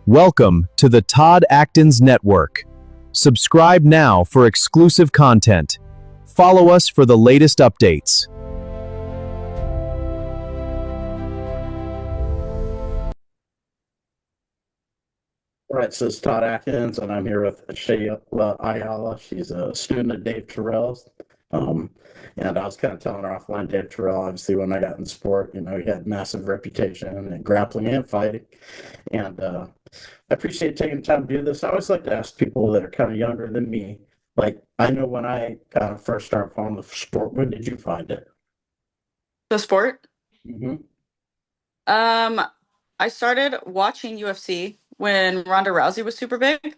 Welcome to the Todd Atkins Network. Subscribe now for exclusive content. Follow us for the latest updates. All right, so it's Todd Atkins, and I'm here with Shayla Ayala. She's a student at Dave Terrell's. Um, and I was kind of telling her offline, Dave Terrell, obviously, when I got in sport, he had massive reputation in grappling and fighting. And I appreciate taking the time to do this. I always like to ask people that are kind of younger than me. Like, I know when I kind of first started following the sport, when did you find it? The sport? Hmm. Um, I started watching UFC when Ronda Rousey was super big.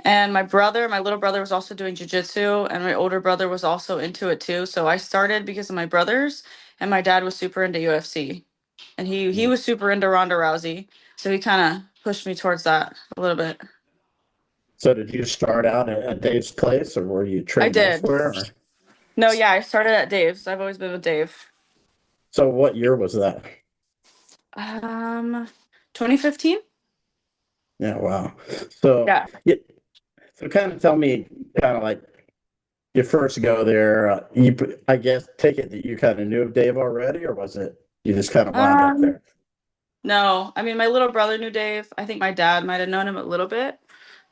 And my little brother was also doing jiu-jitsu, and my older brother was also into it too. So I started because of my brothers, and my dad was super into UFC. And he was super into Ronda Rousey. So he kind of pushed me towards that a little bit. So did you start out at Dave's place, or were you I trained did. elsewhere? Or? No, yeah, I started at Dave's. I've always been with Dave. So what year was that? Um, 2015? Yeah, wow. So, Yeah. yeah, so kind of tell me, kind of like your first go there. I guess, take it that you kind of knew of Dave already, or was it you just kind of wound up Um, there? No, I mean my little brother knew Dave. I think my dad might have known him a little bit,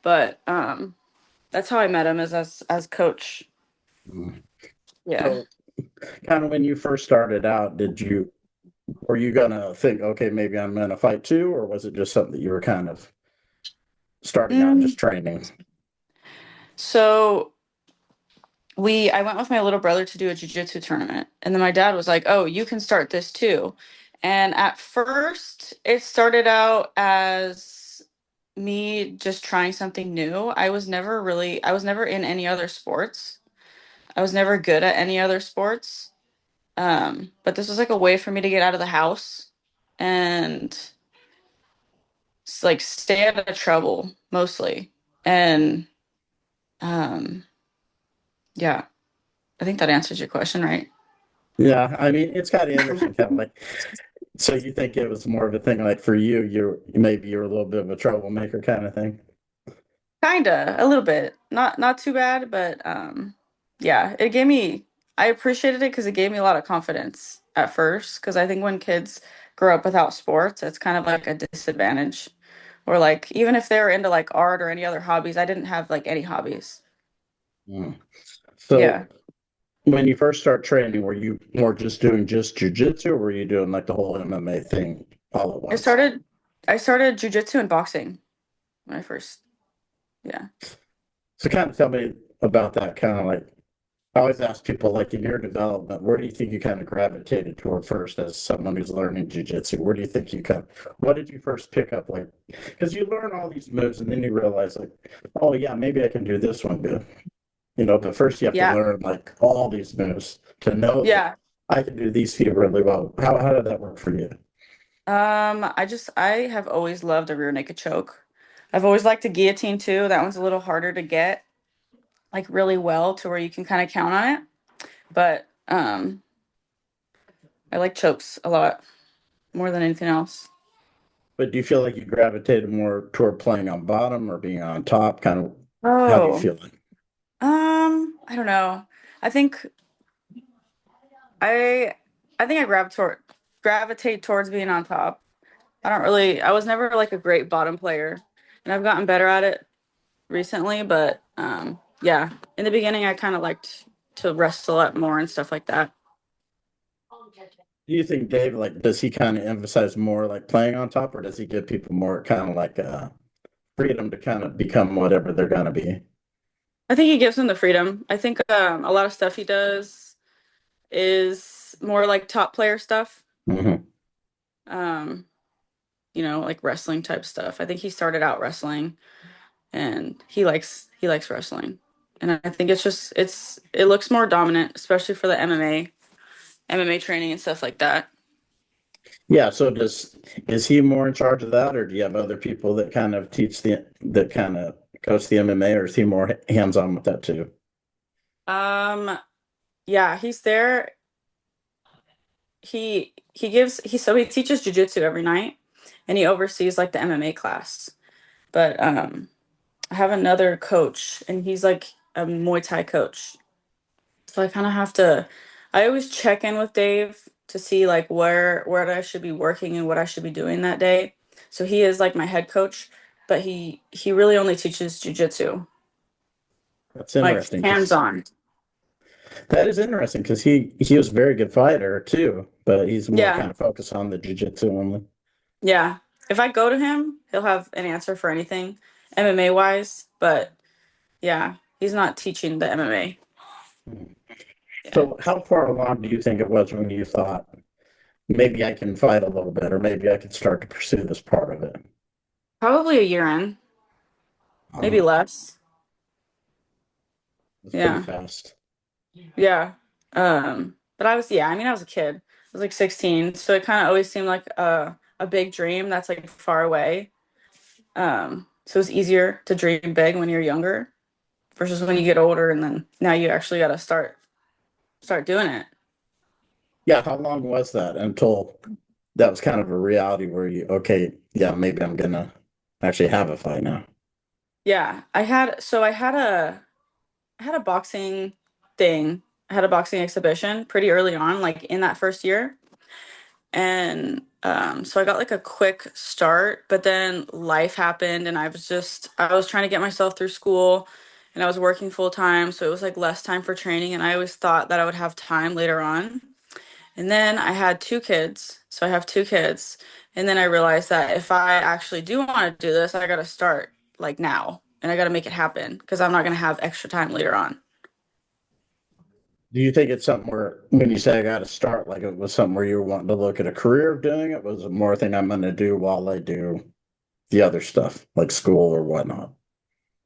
but that's how I met him as coach. Mm. Yeah. So, kind of when you first started out, were you gonna think, okay, maybe I'm gonna fight too, or was it just something that you were kind of starting out Mm, just training? so I went with my little brother to do a jiu-jitsu tournament, and then my dad was like, "Oh, you can start this too." And at first, it started out as me just trying something new. I was never in any other sports. I was never good at any other sports. But this was like a way for me to get out of the house and like stay out of trouble mostly. And um, yeah, I think that answers your question, right? Yeah, I mean, it's kind of interesting, kind of like, so you think it was more of a thing like for you, maybe you're a little bit of a troublemaker kind of thing. Kinda, a little bit. Not too bad, but yeah, I appreciated it because it gave me a lot of confidence at first. Because I think when kids grow up without sports, it's kind of like a disadvantage. Or like even if they were into like art or any other hobbies, I didn't have like any hobbies. Mm. Yeah. So when you first start training, were you more just doing just jujitsu, or were you doing like the whole MMA thing all at I once? started I started jujitsu and boxing when I first, yeah. So kind of tell me about that. Kind of like I always ask people, like in your development, where do you think you kind of gravitated toward first as someone who's learning jujitsu? Where do you think you kind of, what did you first pick up? Like, because you learn all these moves and then you realize, like, oh yeah, maybe I can do this one good. But first you have to Yeah. learn like all these moves to know that Yeah. I can do these few really well. How did that work for you? I have always loved a rear naked choke. I've always liked a guillotine too. That one's a little harder to get like really well to where you can kind of count on it. But I like chokes a lot more than anything else. But do you feel like you gravitated more toward playing on bottom or being on top? Kind of, how do you Oh, feel like? I don't know. I think I I think I gravitate towards being on top. I was never like a great bottom player, and I've gotten better at it recently, but yeah, in the beginning I kind of liked to wrestle up more and stuff like that. Do you think Dave, like, does he kind of emphasize more like playing on top, or does he give people more kind of like freedom to kind of become whatever they're gonna be? I think he gives them the freedom. I think a lot of stuff he does is more like top player stuff. Hmm. Um, like wrestling type stuff. I think he started out wrestling and he likes wrestling. And I think it looks more dominant, especially for the MMA training and stuff like that. Yeah. So is he more in charge of that, or do you have other people that kind of that kind of coach the MMA, or is he more hands on with that too? Um, yeah, he's there. He teaches jujitsu every night and he oversees like the MMA class. But I have another coach, and he's like a Muay Thai coach. So I kind of have to. I always check in with Dave to see like where I should be working and what I should be doing that day. So he is like my head coach, but he really only teaches jujitsu, That's like interesting hands because on. that is interesting because he was a very good fighter too, but he's more Yeah, kind of focused on the jiu-jitsu only. yeah. If I go to him, he'll have an answer for anything MMA wise, but yeah, he's not teaching the MMA. Yeah. So how far along do you think it was when you thought maybe I can fight a little bit, or maybe I could start to pursue this part of it? Probably a year in, maybe Uh, less. it's pretty Yeah. fast. Yeah. But I mean, I was a kid. I was like 16, so it kind of always seemed like a big dream that's like far away. So it's easier to dream big when you're younger versus when you get older and then now you actually got to start doing it. Yeah, how long was that until that was kind of a reality where you, okay, yeah, maybe I'm gonna actually have a fight now? Yeah, I had a boxing thing. I had a boxing exhibition pretty early on, like in that first year. And so I got like a quick start, but then life happened and I was trying to get myself through school and I was working full time, so it was like less time for training and I always thought that I would have time later on. And then I had two kids. So I have two kids. And then I realized that if I actually do want to do this, I got to start like now and I got to make it happen because I'm not going to have extra time later on. Do you think it's something where when you say I got to start, like it was something where you were wanting to look at a career of doing it? Was it more thing I'm going to do while I do the other stuff, like school or whatnot?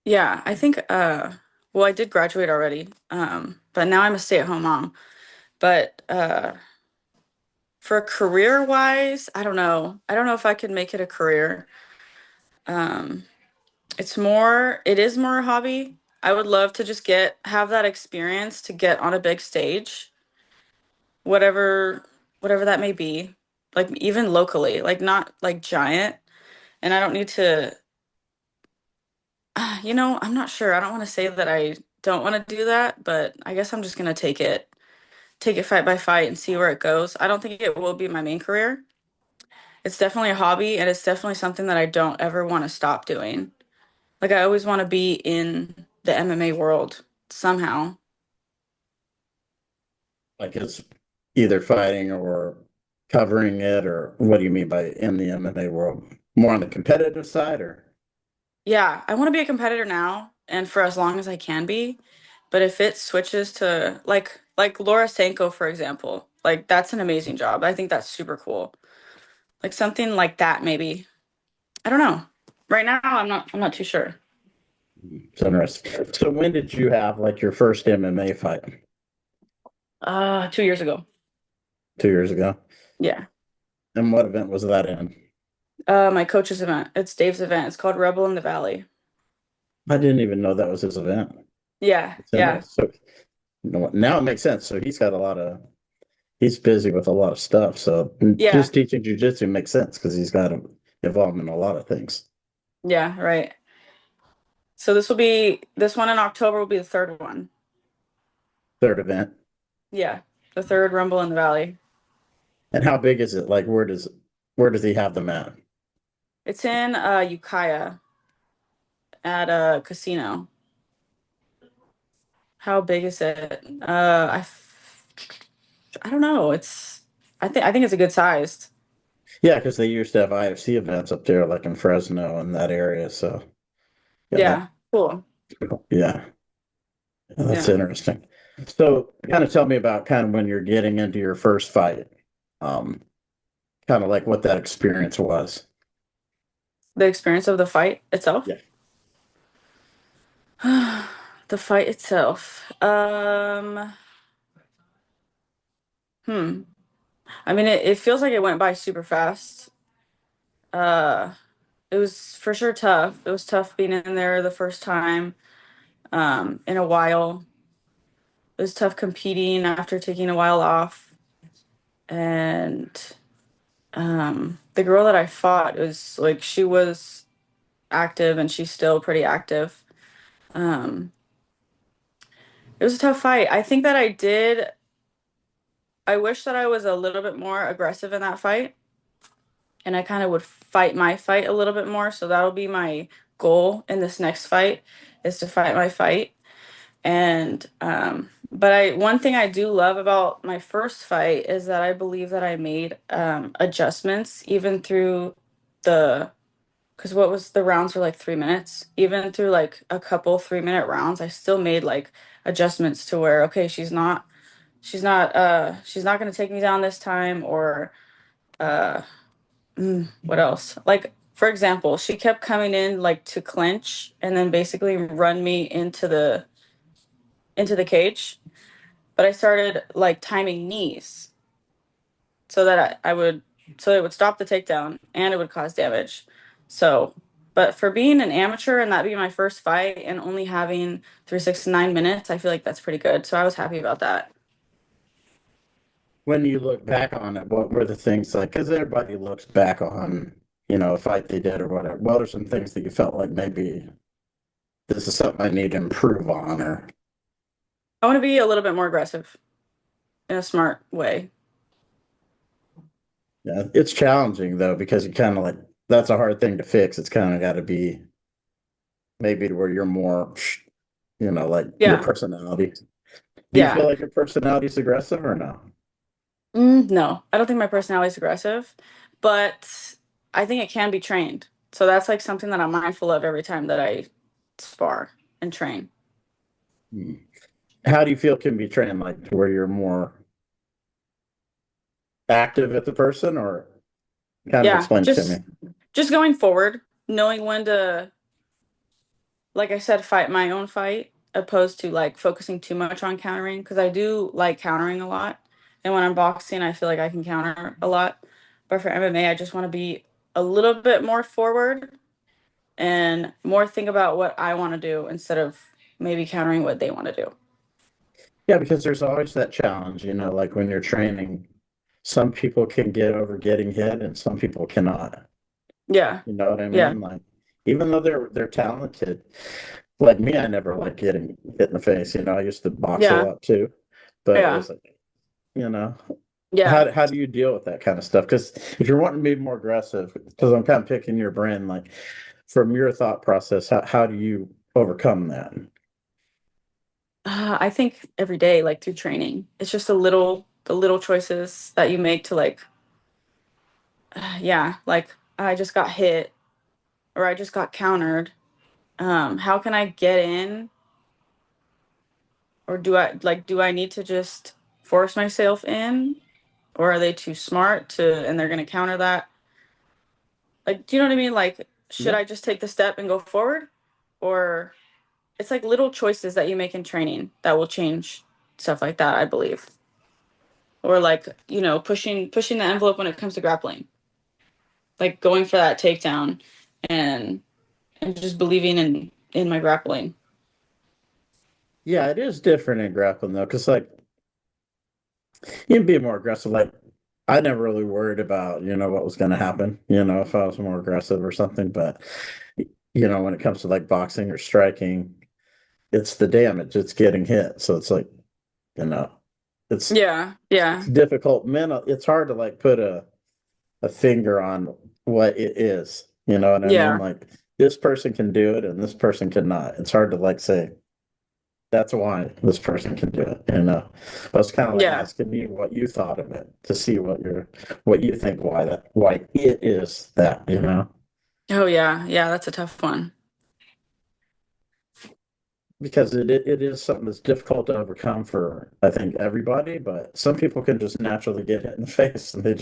Yeah, I think well, I did graduate already. But now I'm a stay-at-home mom. But for career wise, I don't know. I don't know if I could make it a career. Um, it is more a hobby. I would love to just have that experience to get on a big stage, whatever, whatever that may be. Like even locally, like not like giant. And I don't need to, I'm not sure. I don't want to say that I don't want to do that, but I guess I'm just gonna take it fight by fight and see where it goes. I don't think it will be my main career. It's definitely a hobby and it's definitely something that I don't ever want to stop doing. Like I always want to be in the MMA world somehow. Like it's either fighting or covering it, or what do you mean by in the MMA world? More on the competitive side, or Yeah, I want to be a competitor now and for as long as I can be. But if it switches to like Laura Sanko, for example, like that's an amazing job. I think that's super cool. Like something like that maybe. I don't know. Right now I'm not too sure. it's interesting. So when did you have like your first MMA fight? 2 years ago. 2 years ago. Yeah. And what event was that in? My coach's event. It's Dave's event. It's called Rebel in the Valley. I didn't even know that was his event. Yeah, It's yeah, interesting. So now it makes sense. So he's busy with a lot of stuff. So yeah, just teaching jujitsu makes sense because he's got involved in a lot of things. yeah, right. So this one in October will be the third one. Third event. Yeah, the third Rumble in the Valley. And how big is it? Like where does he have them at? It's in Ukiah at a casino. How big is it? I don't know. I think it's a good sized. Yeah, because they used to have IFC events up there, like in Fresno and that area. So yeah, that Yeah, cool. yeah, that's Yeah. interesting. So kind of tell me about kind of when you're getting into your first fight, um, kind of like what that experience was. The experience of the fight itself. Yeah. The fight itself. Hmm. I mean, it feels like it went by super fast. Uh, it was for sure tough. It was tough being in there the first time, in a while. It was tough competing after taking a while off. And the girl that I fought was like, she was active, and she's still pretty active. Um, it was a tough fight. I think that I wish that I was a little bit more aggressive in that fight, and I kind of would fight my fight a little bit more. So that'll be my goal in this next fight is to fight my fight. And but I one thing I do love about my first fight is that I believe that I made adjustments even through the because what was the rounds were like 3 minutes. Even through like a couple 3 minute rounds, I still made like adjustments to where okay, she's not gonna take me down this time or uh what else? Like for example, she kept coming in like to clinch and then basically run me into the cage, but I started like timing knees so that I would so it would stop the takedown and it would cause damage. So, but for being an amateur and that being my first fight and only having 369 minutes, I feel like that's pretty good. So I was happy about that. When you look back on it, what were the things like? Because everybody looks back on, a fight they did or whatever. What are some things that you felt like maybe this is something I need to improve on, or I want to be a little bit more aggressive in a smart way. yeah, it's challenging though because you kind of like that's a hard thing to fix. It's kind of got to be maybe to where you're more, like your Yeah. personality. Do you feel Yeah. like your personality is aggressive or no? No, I don't think my personality is aggressive, but I think it can be trained. So that's like something that I'm mindful of every time that I spar and train. Hmm. How do you feel can be trained, like to where you're more active at the person, or kind of Yeah, explain it to me? just going forward, knowing when to, like I said, fight my own fight, opposed to like focusing too much on countering, because I do like countering a lot. And when I'm boxing, I feel like I can counter a lot. But for MMA, I just want to be a little bit more forward and more think about what I want to do instead of maybe countering what they want to do. Yeah, because there's always that challenge, like when you're training, some people can get over getting hit and some people cannot. Yeah. You know what I Yeah. mean? Like even though they're talented, like me, I never like getting hit in the face. I used to box a Yeah. lot too, but it Yeah. was like, you know, Yeah. how do you deal with that kind of stuff? Because if you're wanting to be more aggressive, because I'm kind of picking your brain, like from your thought process, how do you overcome that? I think every day, like through training, it's just the little choices that you make to like, yeah, like I just got hit or I just got countered. How can I get in? Or do I need to just force myself in? Or are they too smart and they're gonna counter that? Like, do you know what I mean? Like, should Yeah. I just take the step and go forward? Or it's like little choices that you make in training that will change stuff like that, I believe. Or like, pushing the envelope when it comes to grappling. Like going for that takedown and and just believing in my grappling. Yeah, it is different in grappling though, because like you can be more aggressive. Like I never really worried about, what was going to happen, if I was more aggressive or something. But, when it comes to like boxing or striking, it's the damage, it's getting hit. So it's like, you know, it's Yeah, it's yeah, difficult mental. It's hard to like put a finger on what it is. You know what I mean? yeah, Like this person can do it and this person cannot. It's hard to like say that's why this person can do it. I was kind of like yeah. asking you what you thought of it to see what you think why it is that. Oh yeah, yeah, that's a tough one. Because it is something that's difficult to overcome for I think everybody, but some people can just naturally get hit in the face and they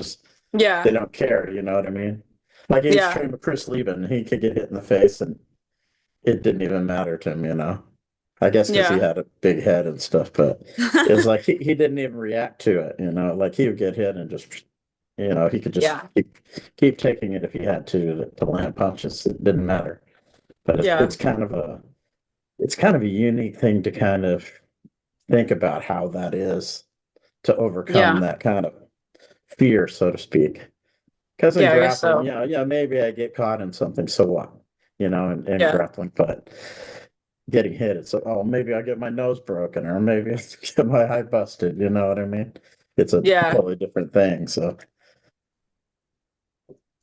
Yeah, don't care, you know what I mean? Like I used to yeah, train with Chris Lieben, he could get hit in the face and it didn't even matter to him. I guess because he yeah, had a big head and stuff, but it was like he didn't even react to it. Like he would get hit and just, he could just yeah, keep taking it if he had to land punches. It didn't matter. But yeah, it's kind of a unique thing to kind of think about how that is to overcome yeah, that kind of fear, so to speak. Because in yeah. I guess grappling, so. yeah, maybe I get caught in something, so what? in Yeah. grappling, but getting hit, it's like, oh, maybe I get my nose broken or maybe I get my eye busted. You know what I mean? It's a Yeah. totally different thing. So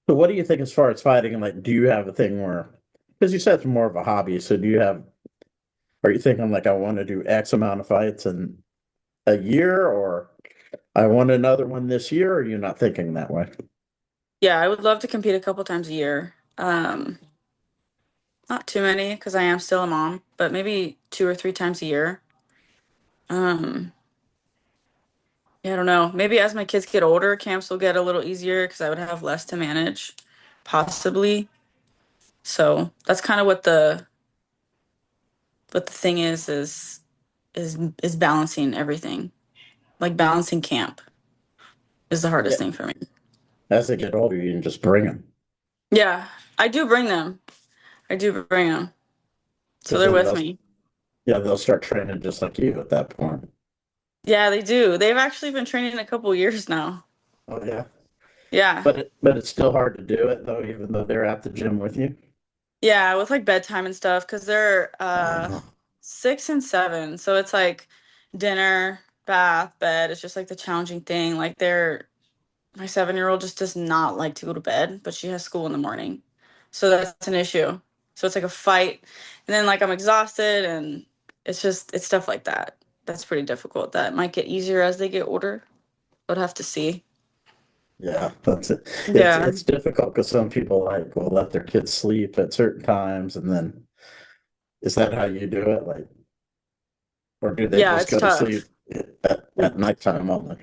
what do you think as far as fighting? Like, do you have a thing where, because you said it's more of a hobby, so are you thinking like, I want to do X amount of fights in a year, or I want another one this year, or are you not thinking that way? Yeah, I would love to compete a couple times a year. Not too many because I am still a mom, but maybe 2 or 3 times a year. Um, yeah, I don't know. Maybe as my kids get older, camps will get a little easier because I would have less to manage, possibly. So that's kind of what the thing is balancing everything. Like balancing camp is the hardest Yeah. thing for me. As they get older, you can just bring them Yeah, I do bring them. I do bring them. So because they're then with me. they'll start training just like you at that point. Yeah, they do. They've actually been training a couple years now. Oh yeah. Yeah. But it's still hard to do it though, even though they're at the gym with you. Yeah, with like bedtime and stuff, because they're Uh, 6 and 7. So it's like dinner, bath, bed. It's just like the challenging thing. Like my 7-year-old just does not like to go to bed, but she has school in the morning. So that's an issue. So it's like a fight. And then like I'm exhausted and it's stuff like that. That's pretty difficult. That might get easier as they get older. I'd have to see. yeah, that's it. Yeah. It's difficult because some people like will let their kids sleep at certain times, and then is that how you do it? Like, or do they Yeah, just it's go to sleep tough. at nighttime only?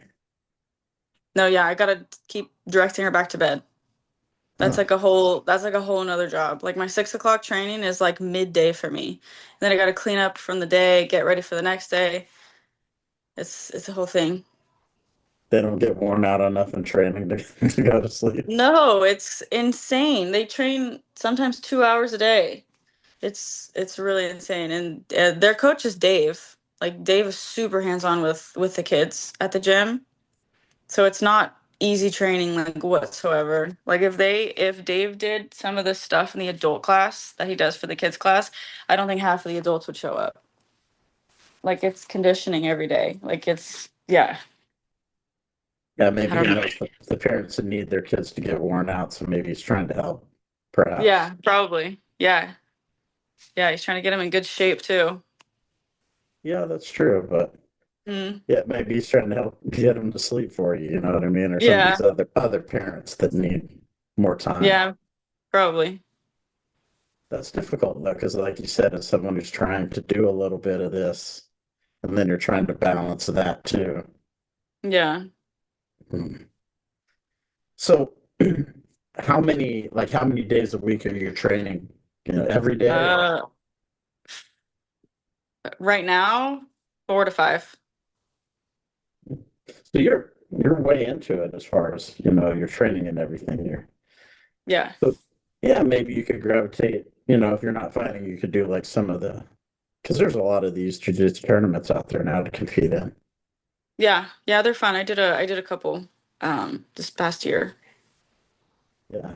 No, yeah, I gotta keep directing her back to bed. Oh, That's like a whole nother job. Like my 6 o'clock training is like midday for me. And then I gotta clean up from the day, get ready for the next day. It's a whole thing. they don't get worn out enough in training to, to go to sleep. No, it's insane. They train sometimes 2 hours a day. It's really insane. And their coach is Dave. Like Dave is super hands-on with the kids at the gym. So it's not easy training like whatsoever. Like if Dave did some of the stuff in the adult class that he does for the kids class, I don't think half of the adults would show up. Like it's conditioning every day. Like it's yeah, Yeah, I maybe don't he know. knows the parents that need their kids to get worn out, so maybe he's trying to help, perhaps. Yeah, probably. Yeah. Yeah, he's trying to get him in good shape too. Yeah, that's true, but Mm. yeah, maybe he's trying to help get them to sleep for you. You know what I mean? Or some of these Yeah. other parents that need more time. Yeah, probably. That's difficult though, because like you said, as someone who's trying to do a little bit of this, and then you're trying to balance that too. Yeah. Hmm. So, how many days a week are you training? Every day, or Uh right now, 4 to 5. so you're way into it as far as your training and everything here. Yeah. So, yeah, maybe you could gravitate. If you're not fighting, you could do like some of the because there's a lot of these jiu-jitsu tournaments out there now to compete in. Yeah. Yeah, they're fun. I did a couple this past year. Yeah,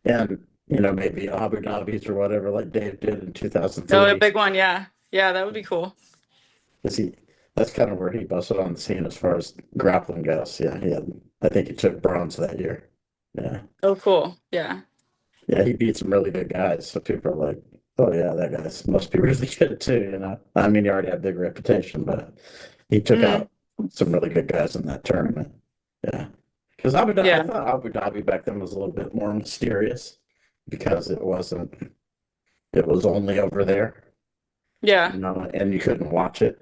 and maybe Abu Dhabi's or whatever, like Dave did in Oh, a 2003. big one, yeah. Yeah, that would be cool. Because that's kind of where he busted on the scene as far as grappling goes. Yeah, I think he took bronze that year. Yeah, Oh, cool. Yeah. yeah, he beat some really good guys. So people are like, oh yeah, that guy must be really good too. I mean, he already had a big reputation, but he took Hmm. out some really good guys in that tournament. Yeah, because I Yeah. thought Abu Dhabi back then was a little bit more mysterious because it was only over there, Yeah. and you couldn't watch it.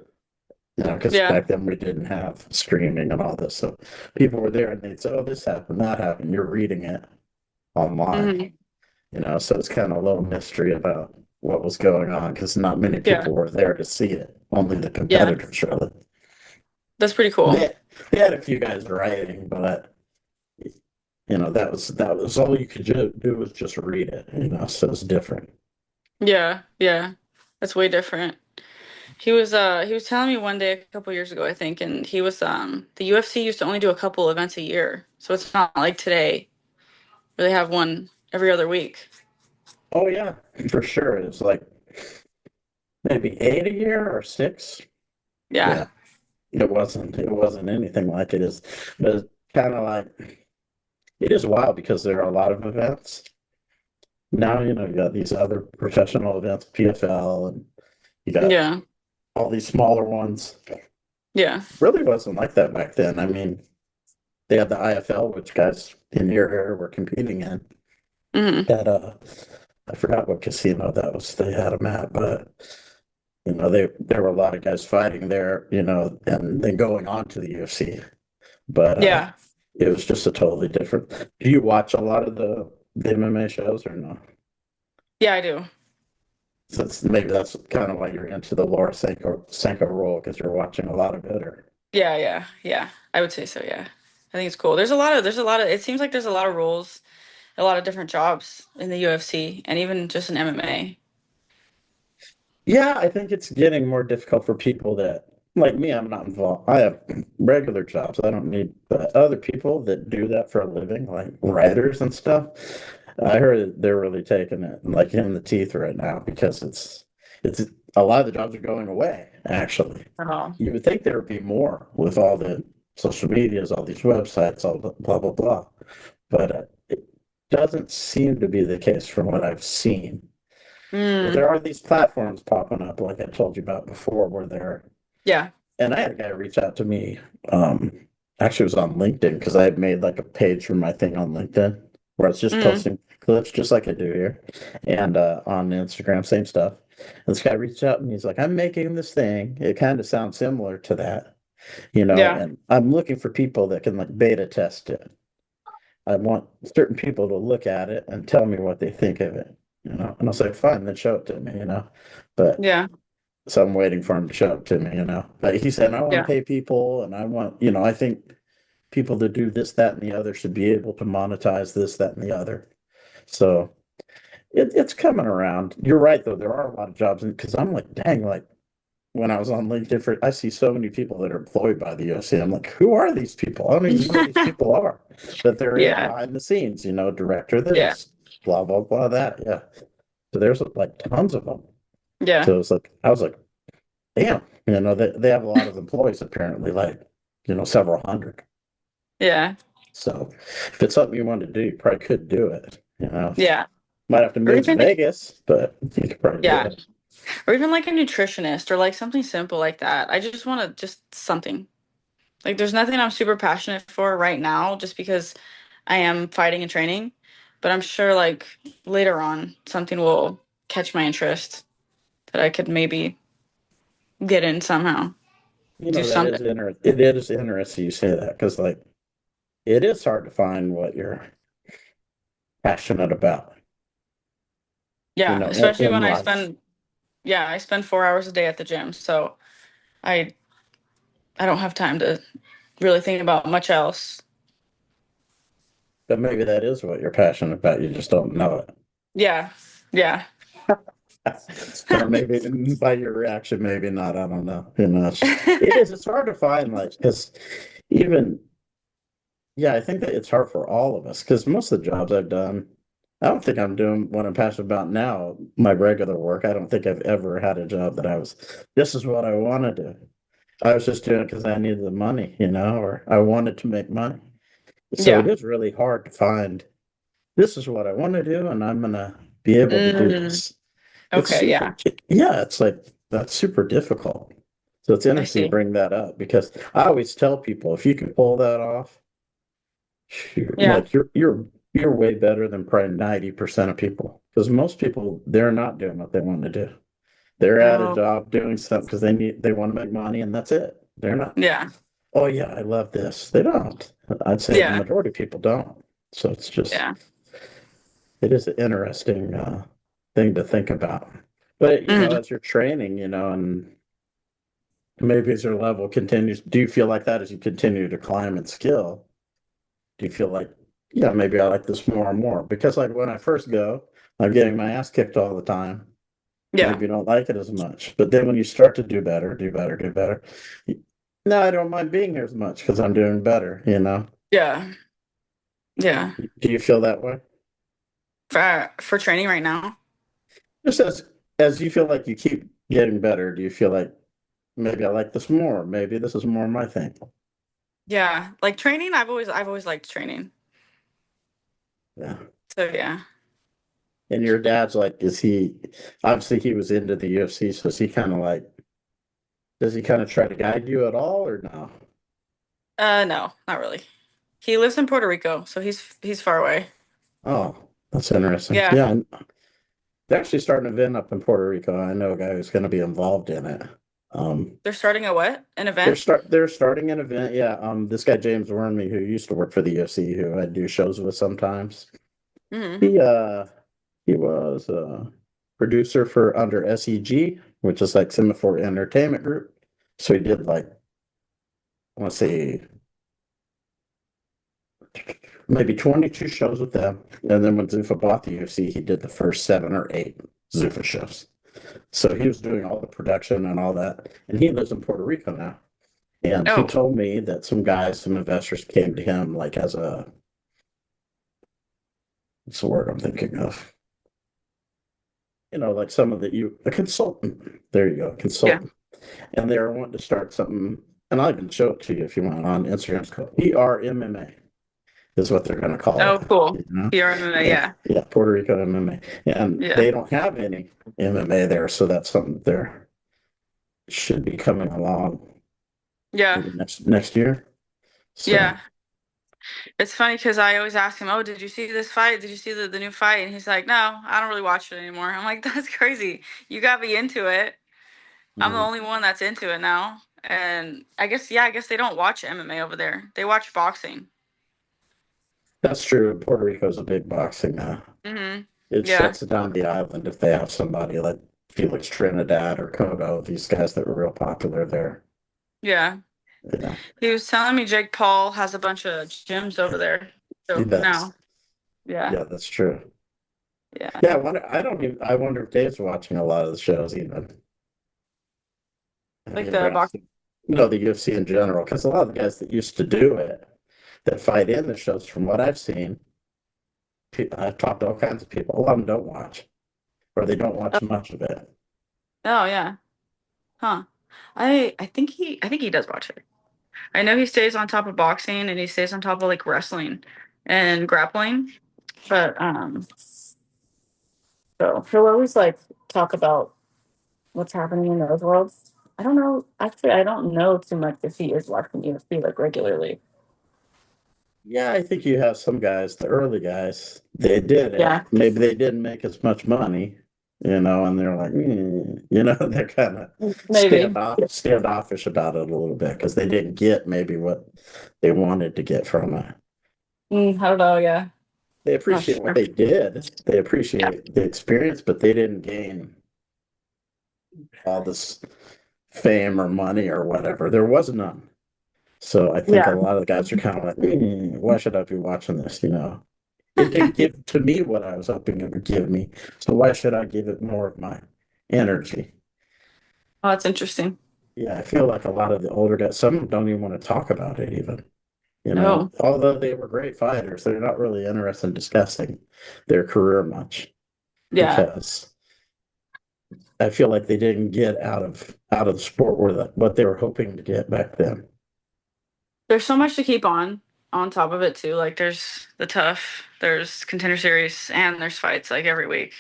Because Yeah. back then we didn't have streaming and all this. So people were there and they'd say, oh, this happened, that happened. You're reading it online, Hmm. so it's kind of a little mystery about what was going on because not many Yeah. people were there to see it, only the Yeah. competitors really. That's pretty cool. They had a few guys writing, but that was all you could do was just read it, so it's different. Yeah. Yeah. That's way different. He was telling me one day a couple years ago, I think, and the UFC used to only do a couple events a year. So it's not like today where they have one every other week. Oh yeah, for sure. It's like maybe 8 a year or six. Yeah. Yeah, it wasn't anything like it is, but it's kind of like it is wild because there are a lot of events now. You got these other professional events, PFL, and you got Yeah. all these smaller ones. Yeah. Really wasn't like that back then. I mean, they had the IFL, which guys in your area were competing in. Hmm. At I forgot what casino that was. They had them at, but there were a lot of guys fighting there. And then going on to the UFC. But Yeah. it was just a totally different. Do you watch a lot of the MMA shows or no? Yeah, I do. So maybe that's kind of why you're into the Laura Sanko role because you're watching a lot of it. Or Yeah, yeah, yeah. I would say so, yeah. I think it's cool. There's a lot of it seems like there's a lot of roles, a lot of different jobs in the UFC and even just in MMA. yeah, I think it's getting more difficult for people that like me. I'm not involved. I have regular jobs. I don't need. But other people that do that for a living, like writers and stuff. I heard they're really taking it like in the teeth right now because it's a lot of the jobs are going away. Actually, Oh. you would think there would be more with all the social medias, all these websites, all the blah blah blah, but it doesn't seem to be the case from what I've seen. But Mm, there are these platforms popping up, like I told you about before, where they're, yeah. and I had a guy reach out to me. Um, Actually, it was on LinkedIn because I had made like a page for my thing on LinkedIn where I was just Mm, posting clips, just like I do here, and on Instagram, same stuff. And this guy reached out and he's like, "I'm making this thing. It kind of sounds similar to that, yeah. and I'm looking for people that can like beta test it. I want certain people to look at it and tell me what they think of it." And I was like, fine, then show it to me. But Yeah. so I'm waiting for him to show it to me. But he said, I want to Yeah. pay people and I think people that do this, that, and the other should be able to monetize this, that, and the other. So it's coming around. You're right, though. There are a lot of jobs because I'm like, dang, like when I was on LinkedIn I see so many people that are employed by the UFC. I'm like, who are these people? I don't even know who these people are. But they're in Yeah. behind the scenes, director Yeah. this, blah, blah, blah, that. Yeah. So there's like tons of them. Yeah. So it's like I was like, damn, they have a lot of employees apparently, like, several hundred. Yeah. So if it's something you want to do, you probably could do it. Yeah. Might have to Or move to even Vegas, but you could probably do yeah. it. Or even like a nutritionist or like something simple like that. I just want to just something. Like there's nothing I'm super passionate for right now just because I am fighting and training, but I'm sure like later on something will catch my interest that I could maybe get in somehow. Do That something. is it is interesting you say that because like it is hard to find what you're passionate about, Yeah, especially in when life. I spend 4 hours a day at the gym. So I I don't have time to really think about much else. But maybe that is what you're passionate about. You just don't know it. Yeah. Yeah. Or maybe by your reaction, maybe not. I don't know. It's hard to find like because even yeah, I think that it's hard for all of us because most of the jobs I've done, I don't think I'm doing what I'm passionate about now, my regular work. I don't think I've ever had a job that this is what I want to do. I was just doing it because I needed the money, or I wanted to make money. So it Yeah. is really hard to find this is what I want to do, and I'm gonna be able to do Mm, this. It's okay, yeah. yeah, it's like that's super difficult. So it's I interesting you see. bring that up because I always tell people if you can pull that off, Yeah. you're way better than probably 90% of people. Because most people they're not doing what they want to do. They're at a Oh, job doing something because they want to make money and that's it. They're not, yeah. oh yeah, I love this. They don't. I'd say the Yeah. majority of people don't. So Yeah. it is an interesting thing to think about. But Mhm. as you're training, and maybe as your level continues, do you feel like that as you continue to climb in skill? Do you feel like, yeah, maybe I like this more and more? Because like when I first go, I'm getting my ass kicked all the time. Yeah. Maybe you don't like it as much. But then when you start to do better, do better, do better. No, I don't mind being here as much because I'm doing better. Yeah. Yeah. Do you feel that way? For training right now. Just as you feel like you keep getting better, do you feel like maybe I like this more? Maybe this is more my thing. Yeah, like training, I've always liked training. Yeah. So yeah. And your dad's like, is he obviously he was into the UFC, so is he kind of like, does he kind of try to guide you at all or no? No, not really. He lives in Puerto Rico, so he's far away. Oh, that's interesting. Yeah, Yeah, and they're actually starting an event up in Puerto Rico. I know a guy who's going to be involved in it. Um, they're starting a what? An event? they're starting an event. Yeah. This guy James Wormy, who used to work for the UFC, who I do shows with sometimes. Hmm. He uh he was a producer for under SEG, which is like Semaphore Entertainment Group. So he did like I want to say maybe 22 shows with them. And then when Zuffa bought the UFC, he did the first 7 or 8 Zuffa shows. So he was doing all the production and all that. And he lives in Puerto Rico now. And he Oh, told me that some guys, some investors came to him like as a what's the word I'm thinking of? Like some of the you a consultant. There you go, yeah. consultant. And they're wanting to start something, and I can show it to you if you want on Instagram. It's called PRMMA is what they're going to call Oh, it. cool. You know? PRMMA, Yeah, yeah. yeah, Puerto Rico MMA, and Yeah. they don't have any MMA there, so that's something there should be coming along Yeah. maybe next year. So Yeah. It's funny because I always ask him, "Oh, did you see this fight? Did you see the new fight?" And he's like, "No, I don't really watch it anymore." I'm like, "That's crazy. You got me into it. I'm the mhm. only one that's into it now." And I guess they don't watch MMA over there. They watch boxing. That's true. Puerto Rico's a big boxing. Hmm. It Yeah. shuts down the island if they have somebody like Felix Trinidad or Cotto, these guys that were real popular there. Yeah. Yeah, He was telling me Jake Paul has a bunch of gyms over there. he So does. now, yeah. Yeah, that's true. Yeah. Yeah, I wonder. I don't even. I wonder if Dave's watching a lot of the shows even. Have Like you ever the asked box. him? No, the UFC in general, because a lot of the guys that used to do it, that fight in the shows, from what I've seen, I've talked to all kinds of people. A lot of them don't watch, or they don't Oh, watch much of it. oh yeah. Huh. I think he does watch it. I know he stays on top of boxing and he stays on top of like wrestling and grappling. But so he'll always like talk about what's happening in those worlds. I don't know. Actually, I don't know too much if he is watching UFC like regularly. Yeah, I think you have some guys, the early guys, they did Yeah, it. Maybe they didn't make as much money, and they're like, they're kind of maybe. standoffish about it a little bit because they didn't get maybe what they wanted to get from it. I don't know. Yeah, They not appreciate what sure. they did. They Yeah. appreciate the experience, but they didn't gain all this fame or money or whatever. There was none. So I think a Yeah. lot of the guys are kind of like, why should I be watching this? It didn't give to me what I was hoping it would give me. So why should I give it more of my energy? Oh, that's interesting. Yeah, I feel like a lot of the older guys, some of them don't even want to talk about it even. Oh, Although they were great fighters, they're not really interested in discussing their career much yeah. because I feel like they didn't get out of the sport what they were hoping to get back then. There's so much to keep on top of it too. Like there's the tough, there's contender series, and there's fights like every week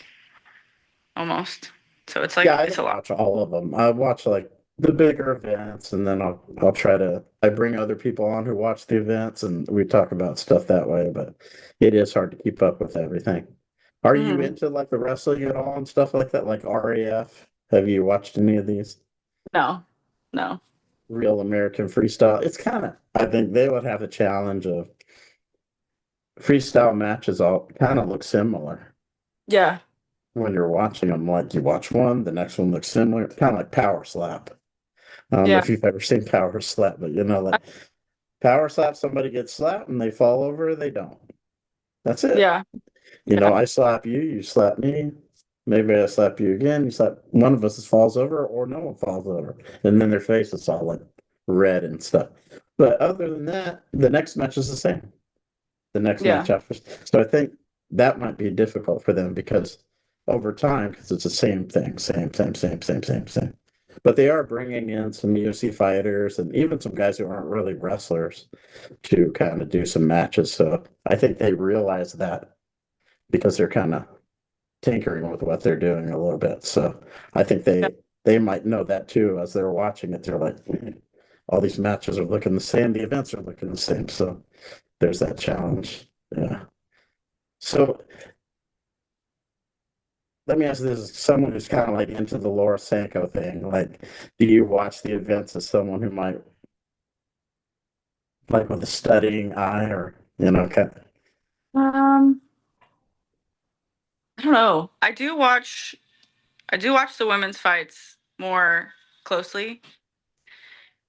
almost. So it's Yeah, like I it's a don't lot. watch all of them. I watch like the bigger events, and then I'll try to I bring other people on who watch the events, and we talk about stuff that way. But it is hard to keep up with everything. Are you Hmm. into like the wrestling at all and stuff like that, like RAF? Have you watched any of these No, no. Real American Freestyle? It's kind of I think they would have a challenge of freestyle matches. All kind of look similar Yeah, when you're watching them. Like you watch one, the next one looks similar. Kind of like Power Slap. I don't know yeah, if you've ever seen Power Slap, but like Power Slap, somebody gets slapped and they fall over, they don't. That's it. yeah, yeah, I slap you, you slap me. Maybe I slap you again. You slap one of us falls over, or no one falls over, and then their face is all like red and stuff. But other than that, the next match is the same. The next yeah. match after, so I think that might be difficult for them because over time because it's the same thing, same. But they are bringing in some UFC fighters and even some guys who aren't really wrestlers to kind of do some matches. So I think they realize that because they're kind of tinkering with what they're doing a little bit. So I think they might know that too as they're watching it. They're like, all these matches are looking the same, the events are looking the same. So there's that challenge. Yeah. So let me ask this: as someone who's kind of like into the Laura Sanko thing, like, do you watch the events as someone who might like with a studying eye, or kind of, Um, I don't know. I do watch the women's fights more closely.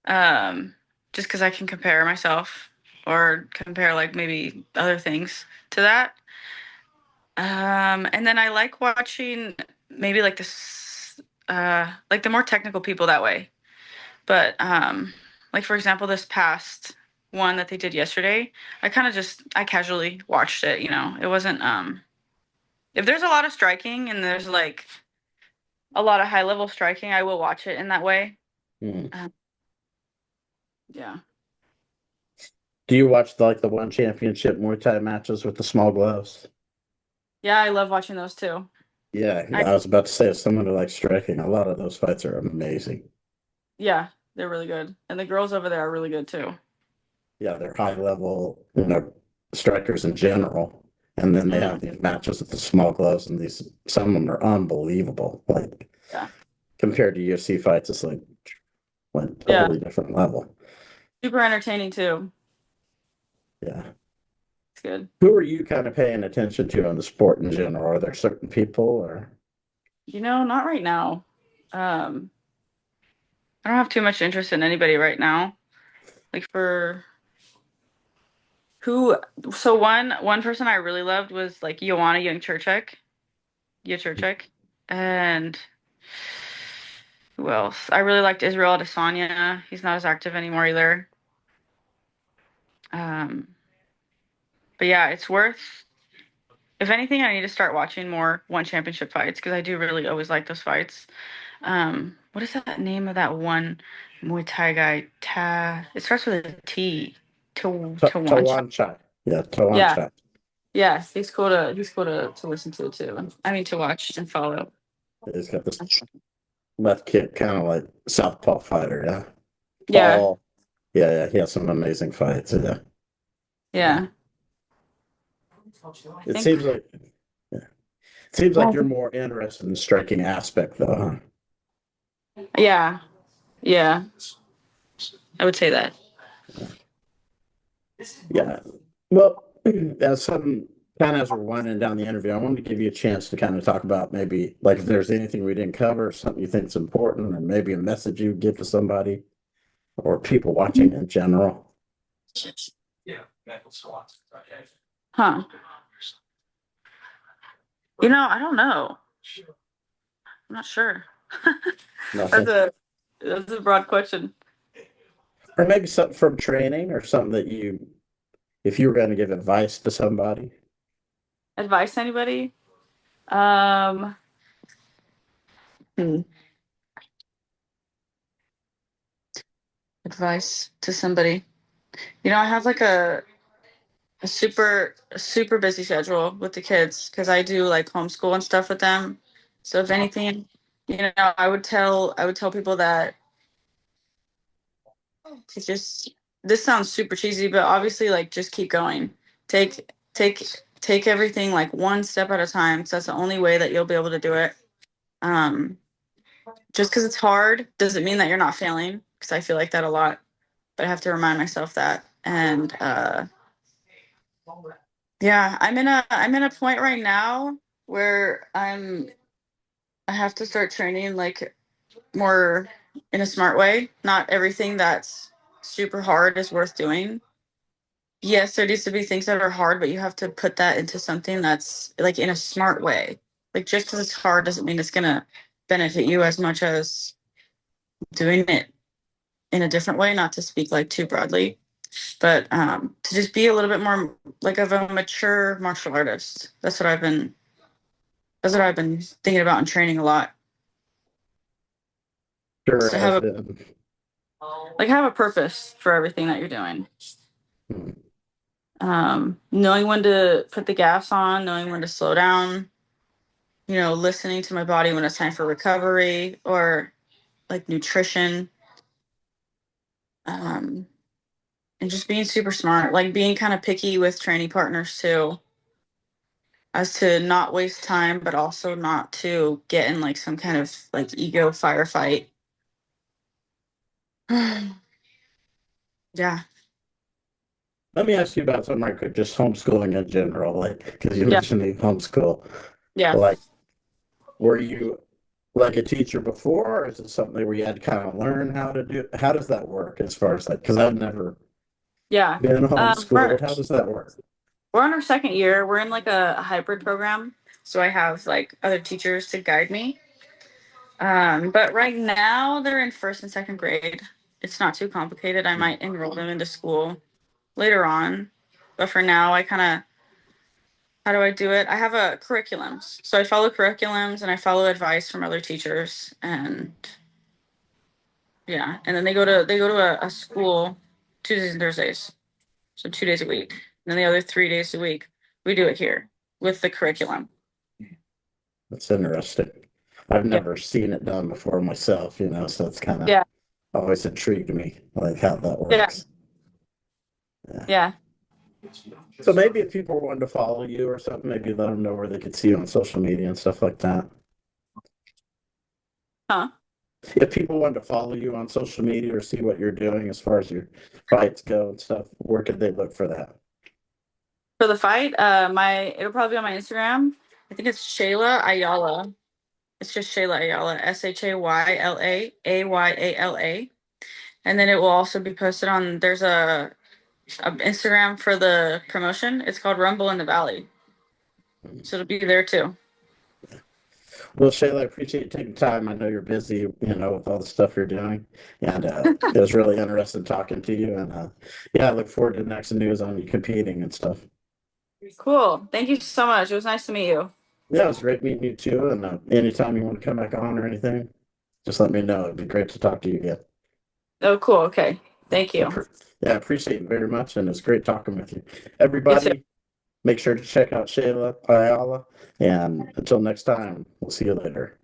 Um, just because I can compare myself or compare like maybe other things to that. And then I like watching maybe like this like the more technical people that way. But like for example, this past one that they did yesterday, I casually watched it, you know. It wasn't if there's a lot of striking and there's like a lot of high level striking, I will watch it in that way. hmm. Um, yeah. Do you watch like the one championship Muay Thai matches with the small gloves? Yeah, I love watching those too. Yeah, I I was about to say, as someone who likes striking, a lot of those fights are amazing. Yeah, they're really good. And the girls over there are really good too. Yeah, they're high level, strikers in general. And then they Mm, have these matches with the small gloves, and these some of them are unbelievable. Like yeah. compared to UFC fights, it's like Yeah. totally different level. Super entertaining too. Yeah. It's good. Who are you kind of paying attention to on the sport in general? Are there certain people or You know, not right now. Um, I don't have too much interest in anybody right now. Like for who so one person I really loved was like Joanna Jędrzejczyk. And who else? I really liked Israel Adesanya. He's not as active anymore either. Um, but yeah, it's worth if anything, I need to start watching more one championship fights because I do really always like those fights. What is that name of that one Muay Thai guy? It starts with a T. Tawancha. Tawanchai? Yeah, Yeah, Tawanchai. yeah. He's cool to listen to too. I mean to watch and follow. He's got this left kick, kind of like southpaw fighter. Yeah, Yeah, tall. Yeah, he has some amazing fights. Yeah, yeah. yeah. I It think. seems like yeah. It seems Yeah, like you're more interested in the striking aspect, though. Huh? yeah, yeah. I would say that. Yeah. Well, as some kind of as we're winding down the interview, I wanted to give you a chance to kind of talk about maybe like if there's anything we didn't cover, something you think is important, or maybe a message you give to somebody or people watching in general. Huh. You know, I don't know. I'm not sure. That's Nothing. a that's a broad question. Or maybe something from training or something that if you were going to give advice to somebody. Advice to anybody? Um, hmm. Advice to somebody. You know, I have like a super busy schedule with the kids because I do like homeschool and stuff with them. So if anything, you know, I would tell people that to just this sounds super cheesy, but obviously like just keep going. Take take take everything like one step at a time. So that's the only way that you'll be able to do it. Um, just because it's hard doesn't mean that you're not failing. Because I feel like that a lot, but I have to remind myself that. And yeah, I'm in a point right now where I have to start training like more in a smart way. Not everything that's super hard is worth doing. Yes, there needs to be things that are hard, but you have to put that into something that's like in a smart way. Like just because it's hard doesn't mean it's gonna benefit you as much as doing it in a different way, not to speak like too broadly, but to just be a little bit more like of a mature martial artist. That's what I've been thinking about in training a lot. Is Sure to has have been. have a purpose for everything that you're doing. Hmm. Knowing when to put the gas on, knowing when to slow down, listening to my body when it's time for recovery or like nutrition. Um, and just being super smart, like being kind of picky with training partners too, as to not waste time, but also not to get in like some kind of like ego firefight. Yeah, Let me ask you about something right quick, just homeschooling in general, like because you yeah, mentioned you homeschool. yeah, Like, were you like a teacher before, or is it something where you had to kind of learn how to do? How does that work as far as that? Because I've never yeah. been Um, we're homeschooled. How does that work? we're on our second year. We're in like a hybrid program, so I have like other teachers to guide me. But right now they're in first and second grade. It's not too complicated. I might enroll them into school later on, but for now, I kind of how do I do it? I have a curriculums, so I follow curriculums and I follow advice from other teachers, and yeah, and then they go to a school Tuesdays and Thursdays, so 2 days a week. And then the other 3 days a week, we do it here with the curriculum. That's interesting. I've Yeah, never seen it done before myself, so it's kind of yeah, always intrigued me, like how that yeah, works. Yeah. yeah. So maybe if people wanted to follow you or something, maybe let them know where they could see you on social media and stuff like that. Huh? If people wanted to follow you on social media or see what you're doing as far as your fights go and stuff, where could they look for that? For the fight, my it'll probably be on my Instagram. I think it's Shayla Ayala. It's just Shayla Ayala, Shayla Ayala. And then it will also be posted on there's a Instagram for the promotion. It's called Rumble in the Valley. So it'll be there too. Well, Shayla, I appreciate you taking time. I know you're busy, with all the stuff you're doing. And it was really interesting talking to you. And yeah, I look forward to the next news on you competing and stuff. Cool. Thank you so much. It was nice to meet you. Yeah, it was great meeting you too. And anytime you want to come back on or anything, just let me know. It'd be great to talk to you again. Oh, cool. Okay. Thank I you. pre- yeah, I appreciate it very much. And it's great talking with you. You too. Everybody, make sure to check out Shayla Ayala. And until next time, we'll see you later.